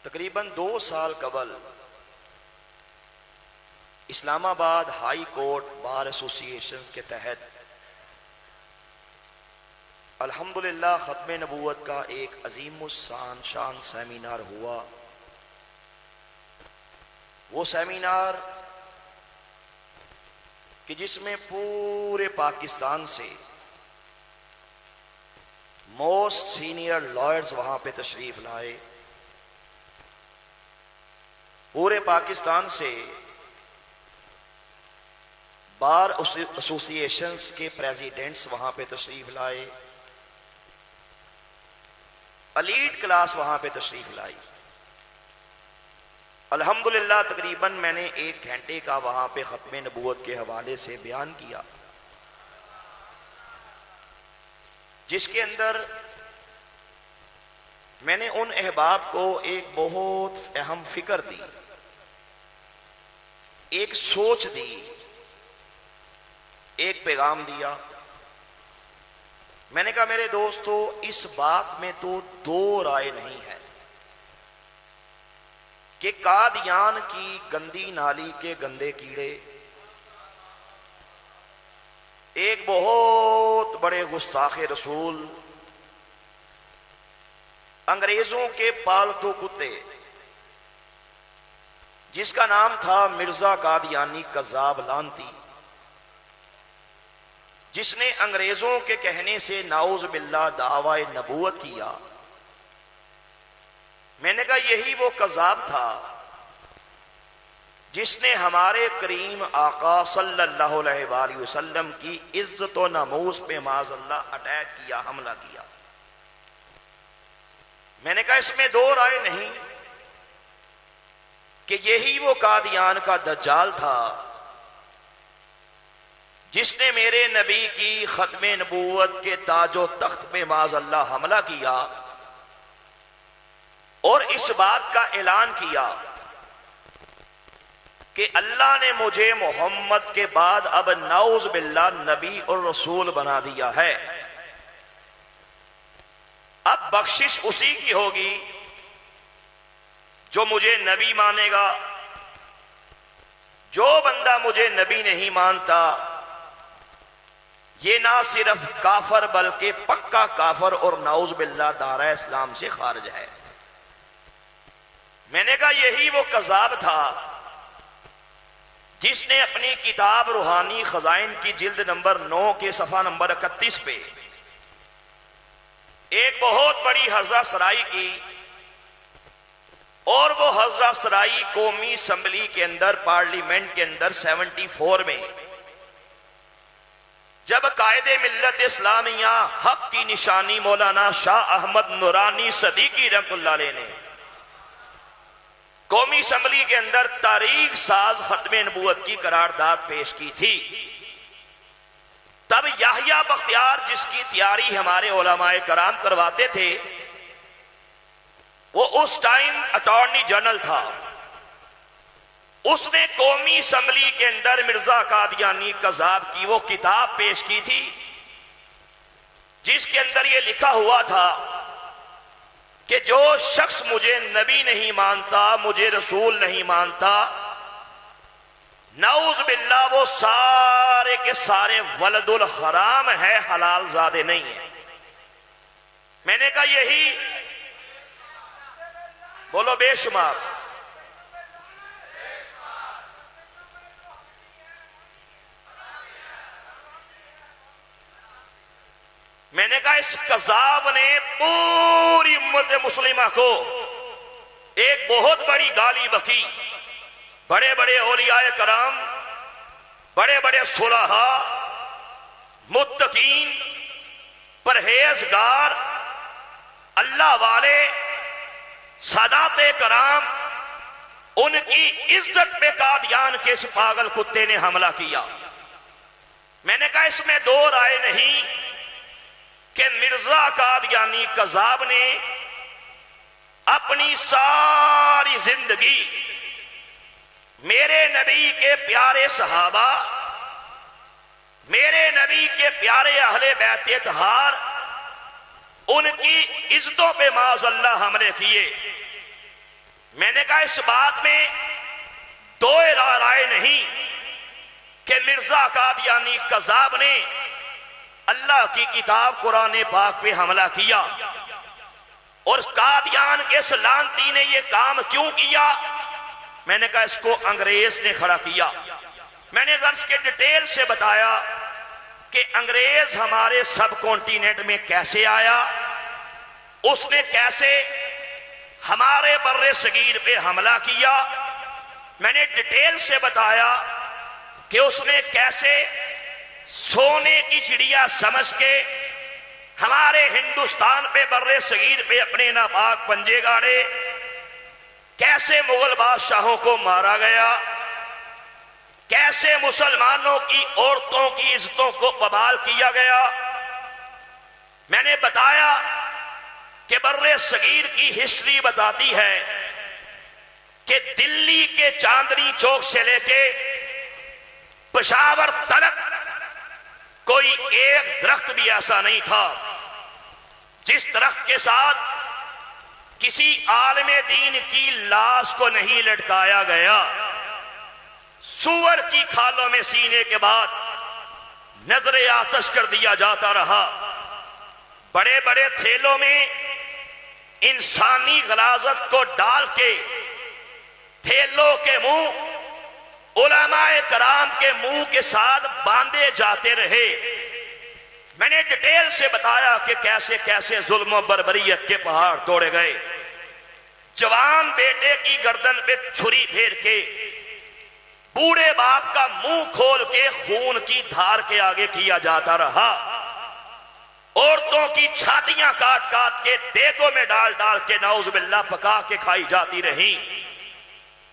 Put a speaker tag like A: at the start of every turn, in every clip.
A: تقریباً 2 سال قبل اسلام آباد ہائی کورٹ بار ایسوسی ایشنز کے تحت الحمدللہ ختم نبوت کا ایک عظیم الشان سیمینار ہوا۔ وہ سیمینار کہ جس میں پورے پاکستان سے موسٹ سینئر لائرز وہاں پہ تشریف لائے، پورے پاکستان سے بار ایسوسی ایشنز کے پریزیڈنٹس وہاں پہ تشریف لائے، ایلیٹ کلاس وہاں پہ تشریف لائی۔ الحمدللہ تقریباً میں نے 1 گھنٹے کا وہاں پہ ختم نبوت کے حوالے سے بیان کیا، جس کے اندر میں نے ان احباب کو ایک بہت اہم فکر دی، ایک سوچ دی، ایک پیغام دیا۔ میں نے کہا میرے دوستو، اس بات میں تو 2 رائے نہیں ہے کہ قادیان کی گندی نالی کے گندے کیڑے ایک بہت بڑے گستاخ رسول، انگریزوں کے پالتو کتے، جس کا نام تھا مرزا قادیانی کذاب لعنتی، جس نے انگریزوں کے کہنے سے نعوذ باللہ دعوی نبوت کیا۔ میں نے کہا یہی وہ کذاب تھا جس نے ہمارے کریم آقا صلی اللہ علیہ وآلہ وسلم کی عزت و ناموس پہ معاذ اللہ اٹیک کیا، حملہ کیا۔ میں نے کہا اس میں 2 رائے نہیں کہ یہی وہ قادیان کا دجال تھا جس نے میرے نبی کی ختم نبوت کے تاج و تخت پہ معاذ اللہ حملہ کیا اور اس بات کا اعلان کیا کہ اللہ نے مجھے محمد کے بعد اب نعوذ باللہ نبی اور رسول بنا دیا ہے، اب بخشش اسی کی ہوگی جو مجھے نبی مانے گا۔ جو بندہ مجھے نبی نہیں مانتا یہ نہ صرف کافر بلکہ پکا کافر اور نعوذ باللہ دارہ اسلام سے خارج ہے۔ میں نے کہا یہی وہ کذاب تھا جس نے اپنی کتاب روحانی خزائن کی جلد نمبر 9 کے صفحہ نمبر 31 پہ ایک بہت بڑی حضرہ سرائی کی، اور وہ حضرہ سرائی قومی اسمبلی کے اندر، پارلیمنٹ کے اندر 74 میں جب قائد ملت اسلامیہ حق کی نشانی مولانا شاہ احمد نورانی صدیقی رحمۃ اللہ علیہ نے قومی اسمبلی کے اندر تاریخ ساز ختم نبوت کی قرارداد پیش کی تھی، تب یحییٰ بختیار جس کی تیاری ہمارے علماء کرام کرواتے تھے، وہ اس ٹائم اٹارنی جنرل تھا، اس نے قومی اسمبلی کے اندر مرزا قادیانی کذاب کی وہ کتاب پیش کی تھی جس کے اندر یہ لکھا ہوا تھا کہ جو شخص مجھے نبی نہیں مانتا، مجھے رسول نہیں مانتا، نعوذ باللہ وہ سارے کے سارے ولد الحرام ہے، حلال زادے نہیں ہیں۔ میں نے کہا یہی، بولو بے شمار، میں نے کہا اس کذاب نے پوری امت مسلمہ کو ایک بہت بڑی گالی بکی۔ بڑے بڑے اولیاء کرام، بڑے بڑے صلحاء، متقین، پرہیزگار، اللہ والے، سادات کرام، ان کی عزت پہ قادیان کے اس پاگل کتے نے حملہ کیا۔ میں نے کہا اس میں 2 رائے نہیں کہ مرزا قادیانی کذاب نے اپنی ساری زندگی میرے نبی کے پیارے صحابہ، میرے نبی کے پیارے اہل بیت اطہار، ان کی عزتوں پہ معاذ اللہ حملے کیے۔ میں نے کہا اس بات میں دو رائے نہیں کہ مرزا قادیانی کذاب نے اللہ کی کتاب قرآن پاک پہ حملہ کیا، اور قادیان کے اس لعنتی نے یہ کام کیوں کیا؟ میں نے کہا اس کو انگریز نے کھڑا کیا۔ میں نے غرض کے ڈیٹیل سے بتایا کہ انگریز ہمارے سب کانٹیننٹ میں کیسے آیا، اس نے کیسے ہمارے بر صغیر پہ حملہ کیا۔ میں نے ڈیٹیل سے بتایا کہ اس نے کیسے سونے کی چڑیا سمجھ کے ہمارے ہندوستان پہ بر صغیر پہ اپنے ناپاک پنجے گاڑے، کیسے مغل بادشاہوں کو مارا گیا، کیسے مسلمانوں کی عورتوں کی عزتوں کو پامال کیا گیا۔ میں نے بتایا کہ بر صغیر کی ہسٹری بتاتی ہے کہ دلی کے چاندنی چوک سے لے کے پشاور تلک کوئی ایک درخت بھی ایسا نہیں تھا جس درخت کے ساتھ کسی عالم دین کی لاش کو نہیں لٹکایا گیا۔ سور کی کھالوں میں سینے کے بعد نظر آتش کر دیا جاتا رہا، بڑے بڑے تھیلوں میں انسانی غلاظت کو ڈال کے تھیلوں کے منہ علماء کرام کے منہ کے ساتھ باندھے جاتے رہے۔ میں نے ڈیٹیل سے بتایا کہ کیسے کیسے ظلم و بربریت کے پہاڑ توڑے گئے، جوان بیٹے کی گردن پہ چھری پھیر کے، بوڑھے باپ کا منہ کھول کے خون کی دھار کے آگے کیا جاتا رہا، عورتوں کی چھاتیاں کاٹ کاٹ کے دیگوں میں ڈال ڈال کے نعوذ باللہ پکا کے کھائی جاتی رہی۔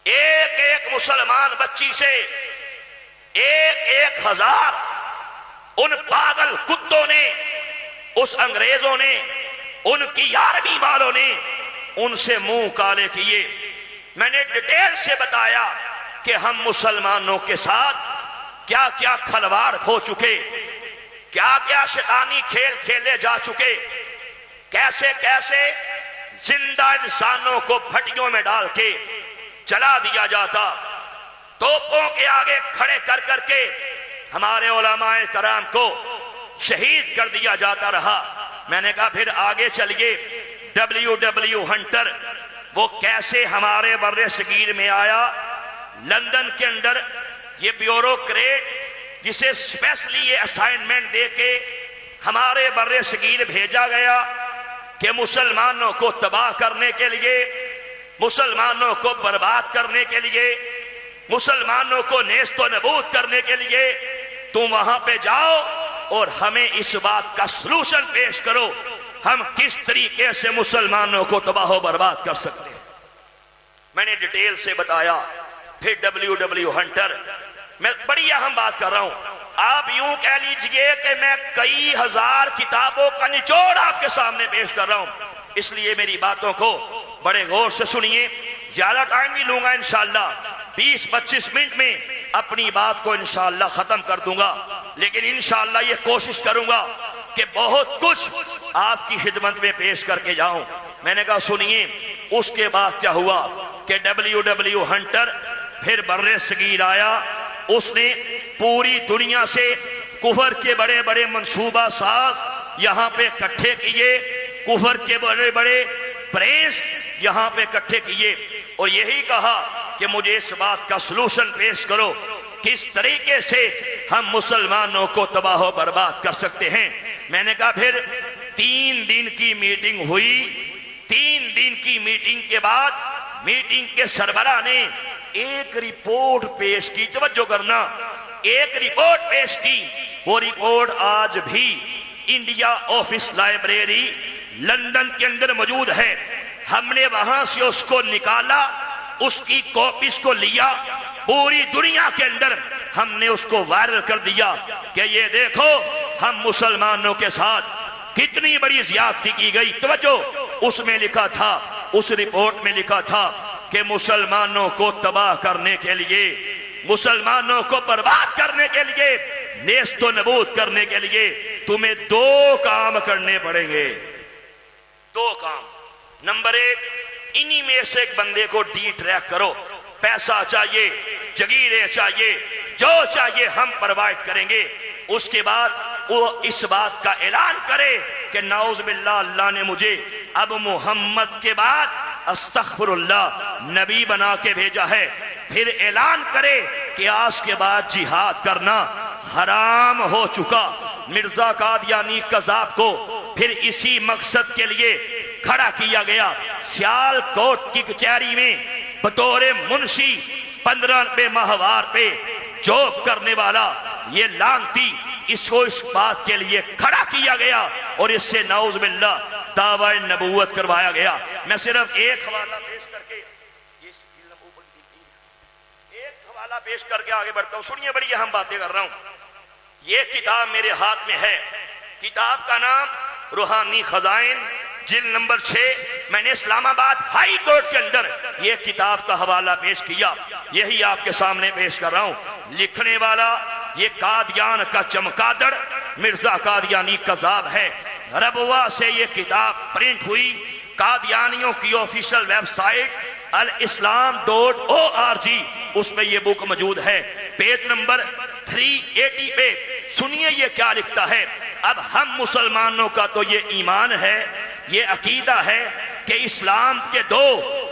A: ایک ایک مسلمان بچی سے ایک ایک ہزار ان پاگل کتوں نے، اس انگریزوں نے، ان کی آرمی والوں نے ان سے منہ کالے کیے۔ میں نے ڈیٹیل سے بتایا کہ ہم مسلمانوں کے ساتھ کیا کیا کھلواڑ ہو چکے، کیا کیا شیطانی کھیل کھیلے جا چکے، کیسے کیسے زندہ انسانوں کو بھٹیوں میں ڈال کے جلا دیا جاتا، توپوں کے آگے کھڑے کر کر کے ہمارے علماء کرام کو شہید کر دیا جاتا رہا۔ میں نے کہا پھر آگے چلیے، WW ہنٹر وہ کیسے ہمارے بر صغیر میں آیا۔ لندن کے اندر یہ بیوروکریٹ جسے اسپیشلی یہ اسائنمنٹ دے کے ہمارے بر صغیر بھیجا گیا کہ مسلمانوں کو تباہ کرنے کے لیے، مسلمانوں کو برباد کرنے کے لیے، مسلمانوں کو نیست و نابود کرنے کے لیے تم وہاں پہ جاؤ اور ہمیں اس بات کا سلوشن پیش کرو، ہم کس طریقے سے مسلمانوں کو تباہ و برباد کر سکتے ہیں۔ میں نے ڈیٹیل سے بتایا۔ پھر WW ہنٹر، میں بڑی اہم بات کر رہا ہوں، آپ یوں کہہ لیجئے کہ میں کئی ہزار کتابوں کا نچوڑ آپ کے سامنے پیش کر رہا ہوں، اس لیے میری باتوں کو بڑے غور سے سنیے۔ زیادہ ٹائم نہیں لوں گا، انشاءاللہ 20-25 منٹ میں اپنی بات کو انشاءاللہ ختم کر دوں گا، لیکن انشاءاللہ یہ کوشش کروں گا کہ بہت کچھ آپ کی خدمت میں پیش کر کے جاؤں۔ میں نے کہا سنیے، اس کے بعد کیا ہوا کہ WW ہنٹر پھر بر صغیر آیا، اس نے پوری دنیا سے کفر کے بڑے بڑے منصوبہ ساز یہاں پہ اکٹھے کیے، کفر کے بڑے بڑے پریس یہاں پہ اکٹھے کیے، اور یہی کہا کہ مجھے اس بات کا سلوشن پیش کرو کس طریقے سے ہم مسلمانوں کو تباہ و برباد کر سکتے ہیں۔ میں نے کہا پھر 3 دن کی میٹنگ ہوئی، 3 دن کی میٹنگ کے بعد میٹنگ کے سربراہ نے ایک رپورٹ پیش کی، توجہ کرنا، ایک رپورٹ پیش کی، وہ رپورٹ آج بھی انڈیا آفس لائبریری لندن کے اندر موجود ہے۔ ہم نے وہاں سے اس کو نکالا، اس کی کاپیز کو لیا، پوری دنیا کے اندر ہم نے اس کو وائرل کر دیا کہ یہ دیکھو ہم مسلمانوں کے ساتھ کتنی بڑی زیادتی کی گئی۔ توجہ، اس میں لکھا تھا، اس رپورٹ میں لکھا تھا کہ مسلمانوں کو تباہ کرنے کے لیے، مسلمانوں کو برباد کرنے کے لیے، نیست و نابود کرنے کے لیے تمہیں 2 کام کرنے پڑیں گے، 2 کام۔ نمبر 1، انہی میں سے ایک بندے کو ڈی ٹریک کرو، پیسہ چاہیے، جگیریں چاہیے، جو چاہیے ہم پرووائڈ کریں گے۔ اس کے بعد وہ اس بات کا اعلان کرے کہ نعوذ باللہ اللہ نے مجھے اب محمد کے بعد استغفر اللہ نبی بنا کے بھیجا ہے، پھر اعلان کرے کہ آج کے بعد جہاد کرنا حرام ہو چکا۔ مرزا قادیانی قذاب کو پھر اسی مقصد کے لیے کھڑا کیا گیا۔ سیال کوٹ کی کچہری میں بطور منشی 15 روپے ماہوار پہ جاب کرنے والا یہ لعنتی، اس کو اس بات کے لیے کھڑا کیا گیا اور اس سے نعوذ باللہ دعوی نبوت کروایا گیا۔ میں صرف ایک حوالہ پیش کر کے آگے بڑھتا ہوں، سنیے بڑی اہم باتیں کر رہا ہوں۔ یہ کتاب میرے ہاتھ میں ہے، کتاب کا نام روحانی خزائن، جلد نمبر 6۔ میں نے اسلام آباد ہائی کورٹ کے اندر یہ کتاب کا حوالہ پیش کیا، یہی آپ کے سامنے پیش کر رہا ہوں۔ لکھنے والا یہ قادیان کا چمکادڑ مرزا قادیانی قذاب ہے۔ ربوہ سے یہ کتاب پرنٹ ہوئی، قادیانیوں کی آفیشل ویب سائٹ الاسلام.org، اس میں یہ بک موجود ہے، پیج نمبر 380 پہ۔ سنیے یہ کیا لکھتا ہے۔ اب ہم مسلمانوں کا تو یہ ایمان ہے، یہ عقیدہ ہے کہ اسلام کے 2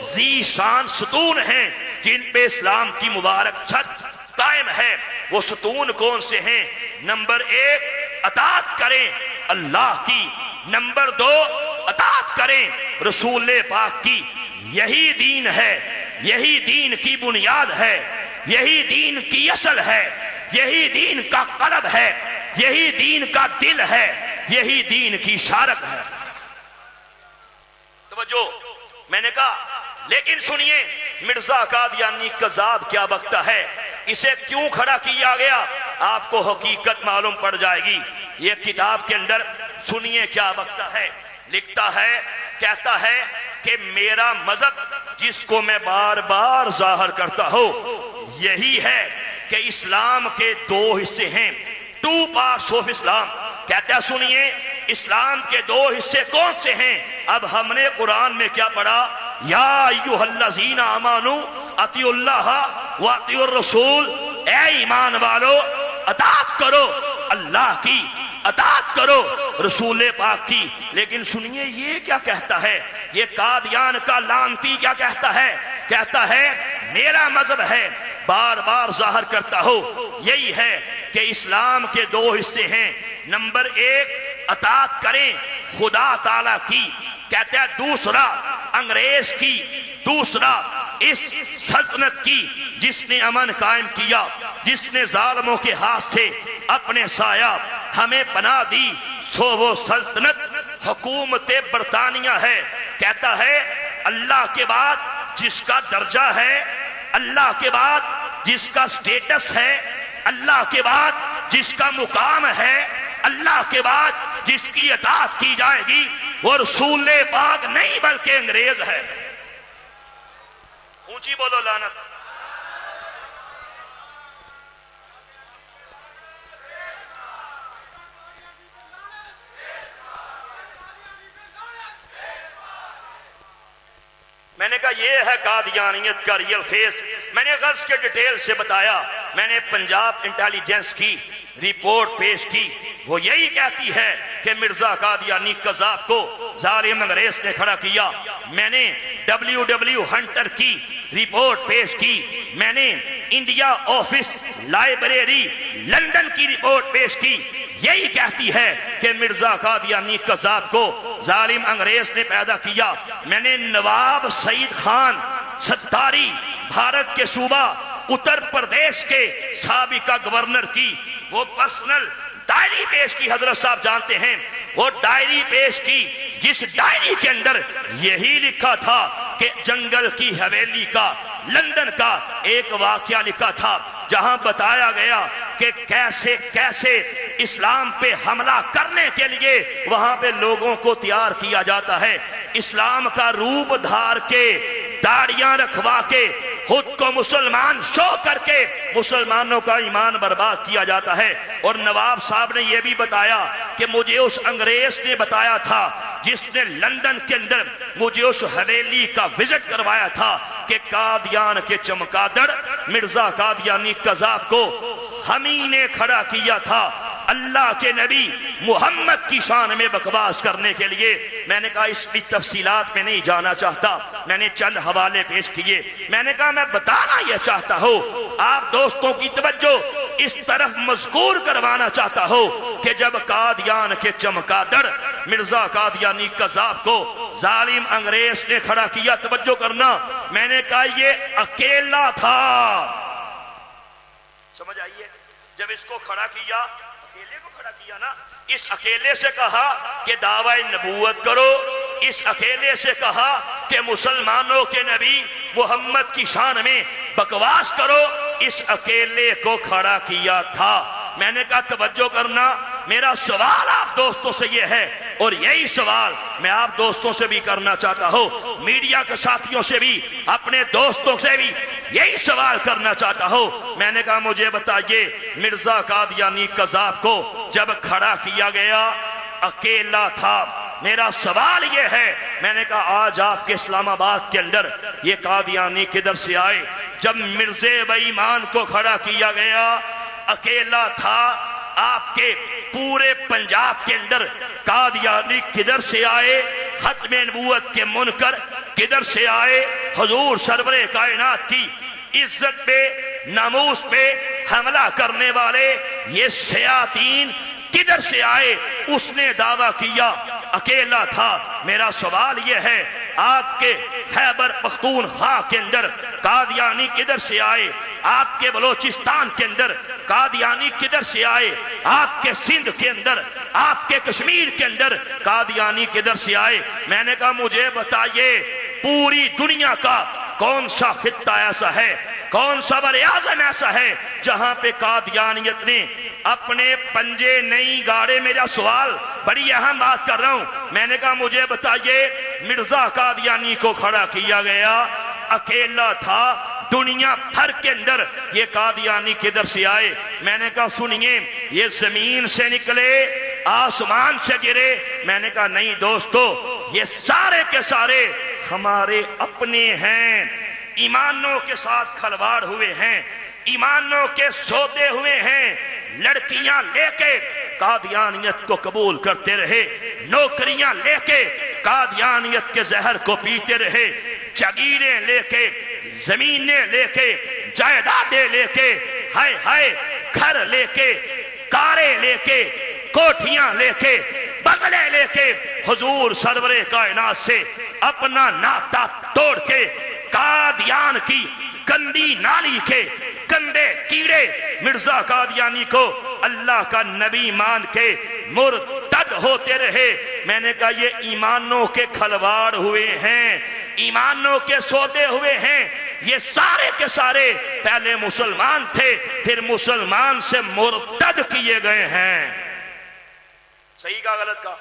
A: ذی شان ستون ہیں جن پہ اسلام کی مبارک چھت قائم ہے۔ وہ ستون کون سے ہیں؟ نمبر 1 اطاعت کریں اللہ کی، نمبر 2 اطاعت کریں رسول پاک کی۔ یہی دین ہے، یہی دین کی بنیاد ہے، یہی دین کی اصل ہے، یہی دین کا قلب ہے، یہی دین کا دل ہے، یہی دین کی شارک ہے۔ توجہ، میں نے کہا لیکن سنیے مرزا قادیانی قذاب کیا بکتا ہے، اسے کیوں کھڑا کیا گیا، آپ کو حقیقت معلوم پڑ جائے گی۔ یہ کتاب کے اندر سنیے کیا بکتا ہے، لکھتا ہے، کہتا ہے کہ میرا مذہب جس کو میں بار بار ظاہر کرتا ہوں یہی ہے کہ اسلام کے 2 حصے ہیں، 2 parts of اسلام۔ کہتا ہے سنیے اسلام کے 2 حصے کون سے ہیں؟ اب ہم نے قرآن میں کیا پڑھا؟ یا ایھا الذین آمنوا اطیعوا اللہ واطیعوا الرسول، اے ایمان والو اطاعت کرو اللہ کی، اطاعت کرو رسول پاک کی۔ لیکن سنیے یہ کیا کہتا ہے، یہ قادیان کا لعنتی کیا کہتا ہے؟ کہتا ہے میرا مذہب ہے، بار بار ظاہر کرتا ہو، یہی ہے کہ اسلام کے 2 حصے ہیں، نمبر 1 اطاعت کریں خدا تعالی کی، کہتا ہے دوسرا انگریز کی، دوسرا اس سلطنت کی جس نے امن قائم کیا، جس نے ظالموں کے ہاتھ سے اپنے سایہ ہمیں پناہ دی، سو وہ سلطنت حکومت برطانیہ ہے۔ کہتا ہے اللہ کے بعد جس کا درجہ ہے، اللہ کے بعد جس کا سٹیٹس ہے، اللہ کے بعد جس کا مقام ہے، اللہ کے بعد جس کی اطاعت کی جائے گی وہ رسول پاک نہیں بلکہ انگریز ہے۔ اونچی بولو لعنت۔ میں نے کہا یہ ہے قادیانیت کا ریئل فیس۔ میں نے غرض کے ڈیٹیل سے بتایا، میں نے پنجاب انٹیلیجنس کی رپورٹ پیش کی، وہ یہی کہتی ہے کہ مرزا قادیانی قذاب کو ظالم انگریز نے کھڑا کیا۔ میں نے WW ہنٹر کی رپورٹ پیش کی، میں نے انڈیا آفس لائبریری لندن کی رپورٹ پیش کی، یہی کہتی ہے کہ مرزا قادیانی قذاب کو ظالم انگریز نے پیدا کیا۔ میں نے نواب سعید خان ستاری بھارت کے صوبہ اتر پردیش کے سابقہ گورنر کی وہ پرسنل ڈائری پیش کی، حضرت صاحب جانتے ہیں وہ ڈائری پیش کی جس ڈائری کے اندر یہی لکھا تھا کہ جنگل کی حویلی کا لندن کا ایک واقعہ لکھا تھا جہاں بتایا گیا کہ کیسے کیسے اسلام پہ حملہ کرنے کے لیے وہاں پہ لوگوں کو تیار کیا جاتا ہے، اسلام کا روپ دھار کے داڑیاں رکھوا کے خود کو مسلمان شو کر کے مسلمانوں کا ایمان برباد کیا جاتا ہے۔ اور نواب صاحب نے یہ بھی بتایا کہ مجھے اس انگریز نے بتایا تھا جس نے لندن کے اندر مجھے اس حویلی کا وزٹ کروایا تھا کہ قادیان کے چمگادڑ مرزا قادیانی قذاب کو ہمیں نے کھڑا کیا تھا اللہ کے نبی محمد کی شان میں بکواس کرنے کے لیے۔ میں نے کہا اس کی تفصیلات میں نہیں جانا چاہتا، میں نے چند حوالے پیش کیے۔ میں نے کہا میں بتانا یہ چاہتا ہوں، آپ دوستوں کی توجہ اس طرف مذکور کروانا چاہتا ہوں کہ جب قادیان کے چمگادڑ مرزا قادیانی قذاب کو ظالم انگریز نے کھڑا کیا، توجہ کرنا، میں نے کہا یہ اکیلا تھا۔ سمجھ آئیے، جب اس کو کھڑا کیا، اکیلے کو کھڑا کیا نا، اس اکیلے سے کہا کہ دعوی نبوت کرو، اس اکیلے سے کہا کہ مسلمانوں کے نبی محمد کی شان میں بکواس کرو، اس اکیلے کو کھڑا کیا تھا۔ میں نے کہا توجہ کرنا، میرا سوال آپ دوستوں سے یہ ہے، اور یہی سوال میں آپ دوستوں سے بھی کرنا چاہتا ہوں، میڈیا کے ساتھیوں سے بھی، اپنے دوستوں سے بھی یہی سوال کرنا چاہتا ہوں۔ میں نے کہا مجھے بتائیے مرزا قادیانی قذاب کو جب کھڑا کیا گیا اکیلا تھا، میرا سوال یہ ہے، میں نے کہا آج آپ کے اسلام آباد کے اندر یہ قادیانی کدھر سے آئے؟ جب مرزے بے ایمان کو کھڑا کیا گیا اکیلا تھا، آپ کے پورے پنجاب کے اندر قادیانی کدھر سے آئے؟ ختم نبوت کے منکر کدھر سے آئے؟ حضور سرور کائنات کی عزت پہ ناموس پہ حملہ کرنے والے یہ شیاطین کدھر سے آئے؟ اس نے دعویٰ کیا اکیلا تھا۔ میرا سوال یہ ہے آپ کے خیبر پختونخوا کے اندر قادیانی کدھر سے آئے؟ آپ کے بلوچستان کے اندر قادیانی کدھر سے آئے؟ آپ کے سندھ کے اندر، آپ کے کشمیر کے اندر قادیانی کدھر سے آئے؟ میں نے کہا مجھے بتائیے پوری دنیا کا کون سا خطہ ایسا ہے، کون سا بر اعظم ایسا ہے جہاں پہ قادیانیت نے اپنے پنجے نہیں گاڑے؟ میرا سوال بڑی اہم بات کر رہا ہوں۔ میں نے کہا مجھے بتائیے مرزا قادیانی کو کھڑا کیا گیا اکیلا تھا، دنیا بھر کے اندر یہ قادیانی کدھر سے آئے؟ میں نے کہا سنیے یہ زمین سے نکلے، آسمان سے گرے؟ میں نے کہا نہیں دوستو، یہ سارے کے سارے ہمارے اپنے ہیں، ایمانوں کے ساتھ کھلواڑ ہوئے ہیں، ایمانوں کے سودے ہوئے ہیں، لڑکیاں لے کے قادیانیت کو قبول کرتے رہے، نوکریاں لے کے قادیانیت کے زہر کو پیتے رہے، جگیریں لے کے، زمینیں لے کے، جائیدادیں لے کے، ہائے ہائے گھر لے کے، کاریں لے کے، کوٹھیاں لے کے، بنگلے لے کے حضور سرور کائنات سے اپنا ناطہ توڑ کے قادیان کی گندی نالی کے گندے کیڑے مرزا قادیانی کو اللہ کا نبی مان کے مرتد ہوتے رہے۔ میں نے کہا یہ ایمانوں کے کھلواڑ ہوئے ہیں، ایمانوں کے سودے ہوئے ہیں، یہ سارے کے سارے پہلے مسلمان تھے پھر مسلمان سے مرتد کیے گئے ہیں۔ صحیح کا غلط کا؟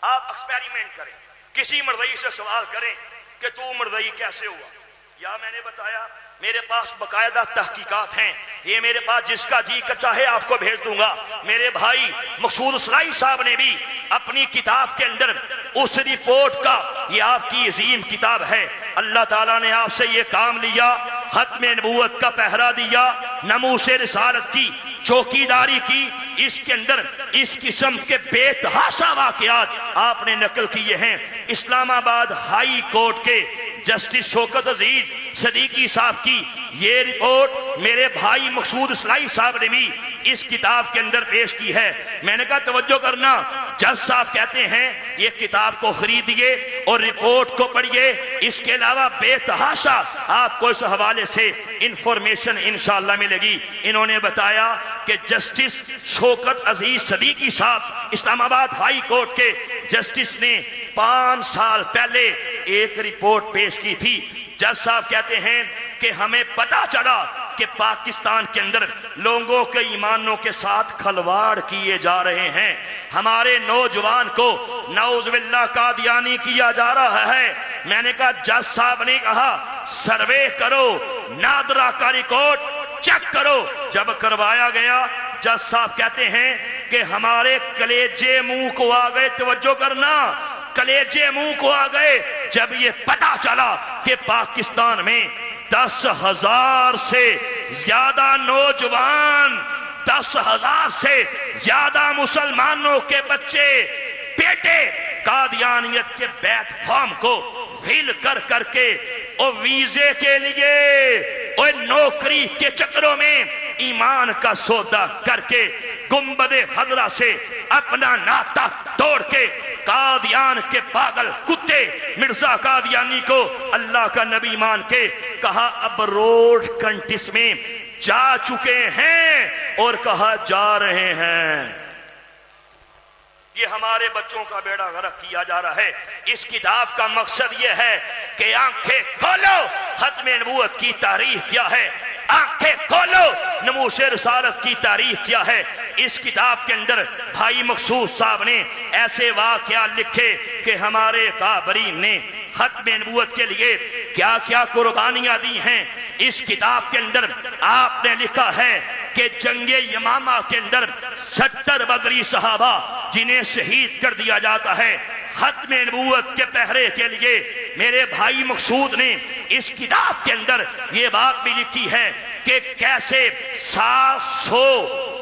A: آپ ایکسپیریمنٹ کریں، کسی مرزئی سے سوال کریں کہ تو مرزئی کیسے ہوا؟ یا میں نے بتایا میرے پاس باقاعدہ تحقیقات ہیں، یہ میرے پاس جس کا جی کرتا ہے آپ کو بھیج دوں گا۔ میرے بھائی مقصود اسلائی صاحب نے بھی اپنی کتاب کے اندر اس رپورٹ کا، یہ آپ کی عظیم کتاب ہے، اللہ تعالیٰ نے آپ سے یہ کام لیا، ختم نبوت کا پہرا دیا، ناموس رسالت کی چوکیداری کی، اس کے اندر اس قسم کے بے تحاشا واقعات آپ نے نقل کیے ہیں۔ اسلام آباد ہائی کورٹ کے جسٹس شوکت عزیز صدیقی صاحب کی یہ رپورٹ میرے بھائی مقصود اسلائی صاحب نے بھی اس کتاب کے اندر پیش کی ہے۔ میں نے کہا توجہ کرنا، جج صاحب کہتے ہیں یہ کتاب کو خریدیے اور رپورٹ کو پڑھیے، اس کے علاوہ بے تحاشا آپ کو اس حوالے سے انفارمیشن انشاءاللہ ملے گی۔ انہوں نے بتایا کہ جسٹس شوکت عزیز صدیقی صاحب اسلام آباد ہائی کورٹ کے جسٹس نے 5 سال پہلے ایک رپورٹ پیش کی تھی۔ جج صاحب کہتے ہیں کہ ہمیں پتا چلا کہ پاکستان کے اندر لوگوں کے ایمانوں کے ساتھ کھلواڑ کیے جا رہے ہیں، ہمارے نوجوان کو نعوذ باللہ قادیانی کیا جا رہا ہے۔ میں نے کہا جج صاحب نے کہا سروے کرو، نادرا کا ریکارڈ چیک کرو۔ جب کروایا گیا، جج صاحب کہتے ہیں کہ ہمارے کلیجے منہ کو آ گئے، توجہ کرنا، کلیجے منہ کو آ گئے جب یہ پتا چلا کہ پاکستان میں 10,000 سے زیادہ نوجوان، 10,000 سے زیادہ مسلمانوں کے بچے بیٹے قادیانیت کے بیت فارم کو فل کر کے اور ویزے کے لیے اور نوکری کے چکروں میں ایمان کا سودا کر کے گنبد خضرا سے اپنا ناطہ توڑ کے قادیان کے پاگل کتے مرزا قادیانی کو اللہ کا نبی مان کے کہا اب روڈ کنٹس میں جا چکے ہیں اور کہا جا رہے ہیں۔ یہ ہمارے بچوں کا بیڑا غرق کیا جا رہا ہے۔ اس کتاب کا مقصد یہ ہے کہ آنکھیں کھولو، ختم نبوت کی تاریخ کیا ہے، آنکھیں کھولو، نموذج رسالت کی تاریخ کیا ہے۔ اس کتاب کے اندر بھائی مقصود صاحب نے ایسے واقعات لکھے کہ ہمارے کابرین نے ختم نبوت کے لیے کیا کیا قربانیاں دی ہیں۔ اس کتاب کے اندر آپ نے لکھا ہے کہ جنگ یمامہ کے اندر 70 بدری صحابہ جنہیں شہید کر دیا جاتا ہے۔ ختم نبوت کے پہرے کے لیے میرے بھائی مقصود نے اس کتاب کے اندر یہ بات بھی لکھی ہے کہ کیسے 700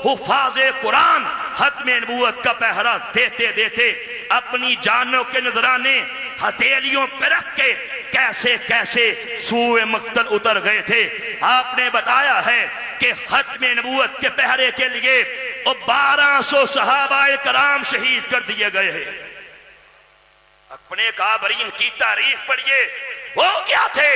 A: حفاظ قرآن ختم نبوت کا پہرا دیتے دیتے اپنی جانوں کے نذرانے ہتھیلیوں پہ رکھ کے کیسے کیسے سوئے مقتل اتر گئے تھے۔ آپ نے بتایا ہے کہ ختم نبوت کے پہرے کے لیے 1200 صحابہ کرام شہید کر دیے گئے ہیں۔ اپنے کابرین کی تاریخ پڑھیے، وہ کیا تھے،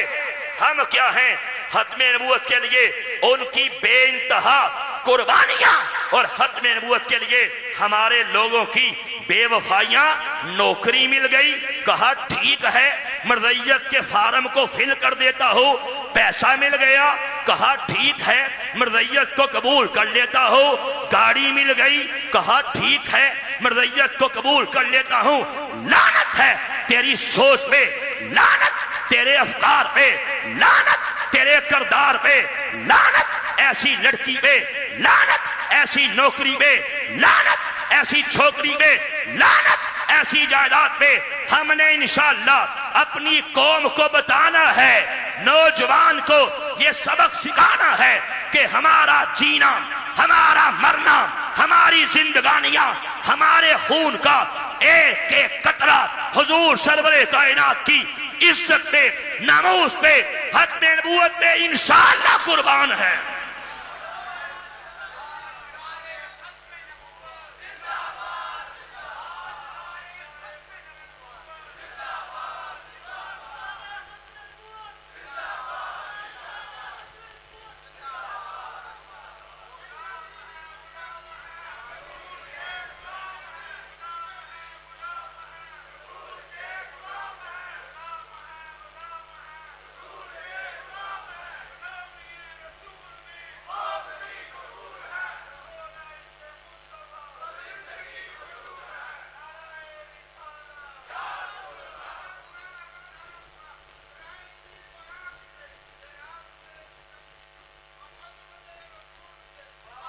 A: ہم کیا ہیں۔ ختم نبوت کے لیے ان کی بے انتہا قربانیاں اور ختم نبوت کے لیے ہمارے لوگوں کی بے وفائیاں۔ نوکری مل گئی، کہا ٹھیک ہے مرضیت کے فارم کو فل کر دیتا ہوں۔ پیسہ مل گیا، کہا ٹھیک ہے مرضیت کو قبول کر لیتا ہوں۔ گاڑی مل گئی، کہا ٹھیک ہے مرضیت کو قبول کر لیتا ہوں۔ لعنت ہے تیری سوچ پہ، لعنت تیرے افکار پہ، لعنت تیرے کردار پہ، لعنت ایسی لڑکی پہ، لعنت ایسی نوکری پہ، لعنت ایسی چھوکری پہ، لعنت ایسی جائیداد پہ۔ ہم نے انشاءاللہ اپنی قوم کو بتانا ہے، نوجوان کو یہ سبق سکھانا ہے کہ ہمارا جینا، ہمارا مرنا، ہماری زندگانیاں، ہمارے خون کا ایک ایک قطرہ حضور سرور کائنات کی عزت پہ، ناموس پہ، ختم نبوت پہ انشاءاللہ قربان ہے۔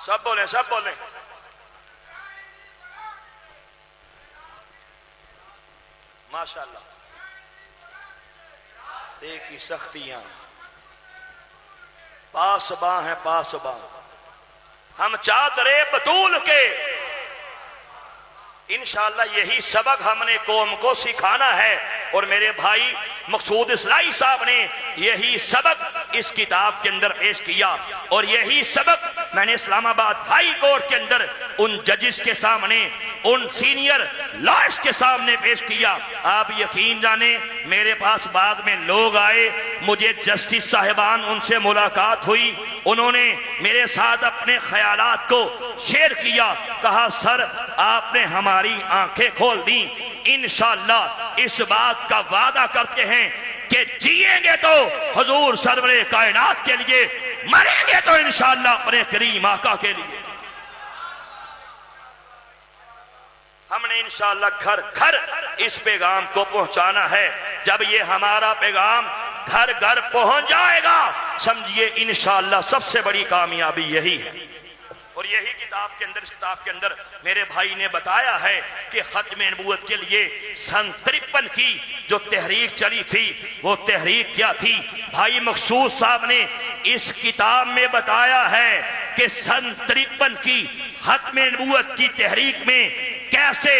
A: سب بولیں، سب بولیں۔ ماشاءاللہ دیکھی سختیاں پاسباں ہیں، پاسباں ہم چادرے بطول کے۔ انشاءاللہ یہی سبق ہم نے قوم کو سکھانا ہے، اور میرے بھائی مقصود اصلاحی صاحب نے یہی سبق اس کتاب کے اندر پیش کیا، اور یہی سبق میں نے اسلام آباد ہائی کورٹ کے اندر ان ججز کے سامنے، ان سینئر لائرز کے سامنے پیش کیا۔ آپ یقین جانیں میرے پاس بعد میں لوگ آئے، مجھے جسٹس صاحبان ان سے ملاقات ہوئی، انہوں نے میرے ساتھ اپنے خیالات کو شیئر کیا، کہا سر آپ نے ہماری آنکھیں کھول دیں، انشاءاللہ اس بات کا وعدہ کرتے ہیں کہ جیئیں گے تو حضور سرور کائنات کے لیے، مریں گے تو انشاءاللہ اپنے کریم آقا کے لیے۔ ہم نے انشاءاللہ گھر گھر اس پیغام کو پہنچانا ہے۔ جب یہ ہمارا پیغام گھر گھر پہنچ جائے گا، سمجھیے انشاءاللہ سب سے بڑی کامیابی یہی ہے۔ اور یہی کتاب کے اندر، اس کتاب کے اندر میرے بھائی نے بتایا ہے کہ ختم نبوت کے لیے سن 53 کی جو تحریک چلی تھی وہ تحریک کیا تھی۔ بھائی مقصود صاحب نے اس کتاب میں بتایا ہے کہ سن 53 کی ختم نبوت کی تحریک میں کیسے